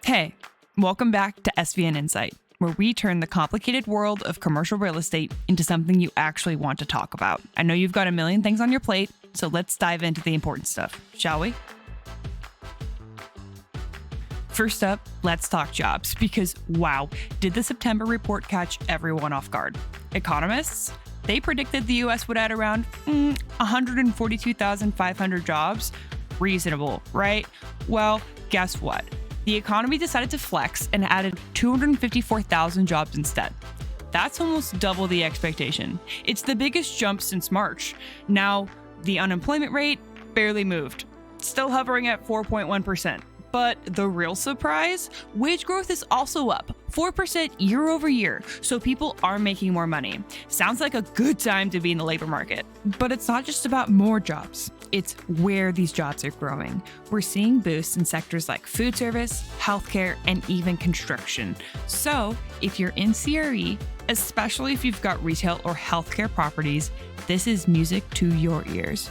Hey, welcome back to SVN Insight, where we turn the complicated world of commercial real estate into something you actually want to talk about. I know you've got a million things on your plate, so let's dive into the important stuff, shall we? First up, let's talk jobs, because wow, did the September report catch everyone off guard. Economists, they predicted the US would add around 142,500 jobs. Reasonable, right? Well, guess what? The economy decided to flex and added 254,000 jobs instead. That's almost double the expectation. It's the biggest jump since March. Now, the unemployment rate barely moved, still hovering at 4.1%. But the real surprise? Wage growth is also up, 4% year over year, so people are making more money. Sounds like a good time to be in the labor market. But it's not just about more jobs, it's where these jobs are growing. We're seeing boosts in sectors like food service, healthcare, and even construction. So if you're in CRE, especially if you've got retail or healthcare properties, this is music to your ears.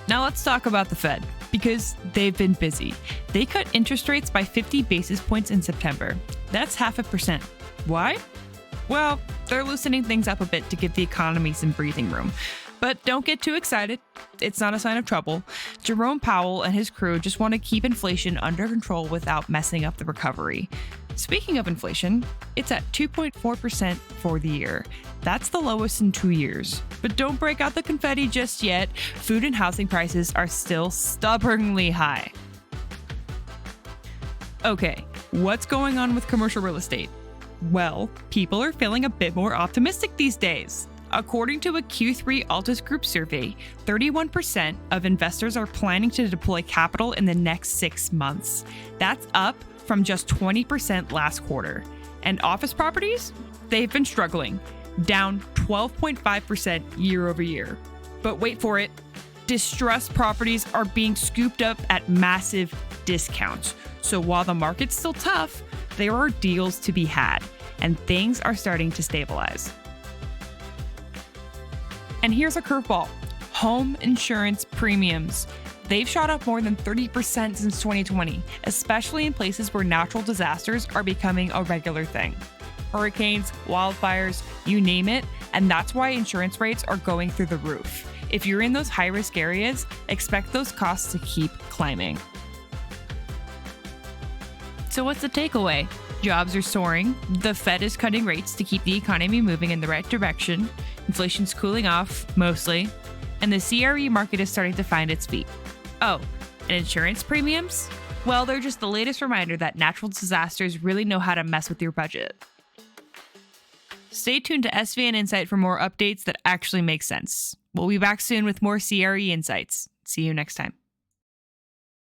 Now let's talk about the Fed, because they've been busy. They cut interest rates by 50 basis points in September. That's 0.5%. Why? Well, they're loosening things up a bit to give the economy some breathing room. But don't get too excited. It's not a sign of trouble. Jerome Powell and his crew just want to keep inflation under control without messing up the recovery. Speaking of inflation, it's at 2.4% for the year. That's the lowest in 2 years. But don't break out the confetti just yet. Food and housing prices are still stubbornly high. Okay, what's going on with commercial real estate? Well, people are feeling a bit more optimistic these days. According to a Q3 Altus Group survey, 31% of investors are planning to deploy capital in the next 6 months. That's up from just 20% last quarter. And office properties? They've been struggling, down 12.5% year over year. But wait for it, distressed properties are being scooped up at massive discounts. So while the market's still tough, there are deals to be had, and things are starting to stabilize. And here's a curveball: home insurance premiums. They've shot up more than 30% since 2020, especially in places where natural disasters are becoming a regular thing. Hurricanes, wildfires, you name it, and that's why insurance rates are going through the roof. If you're in those high-risk areas, expect those costs to keep climbing. So what's the takeaway? Jobs are soaring, the Fed is cutting rates to keep the economy moving in the right direction, inflation's cooling off, mostly, and the CRE market is starting to find its feet. Oh, and insurance premiums? Well, they're just the latest reminder that natural disasters really know how to mess with your budget. Stay tuned to SVN Insight for more updates that actually make sense. We'll be back soon with more CRE insights. See you next time.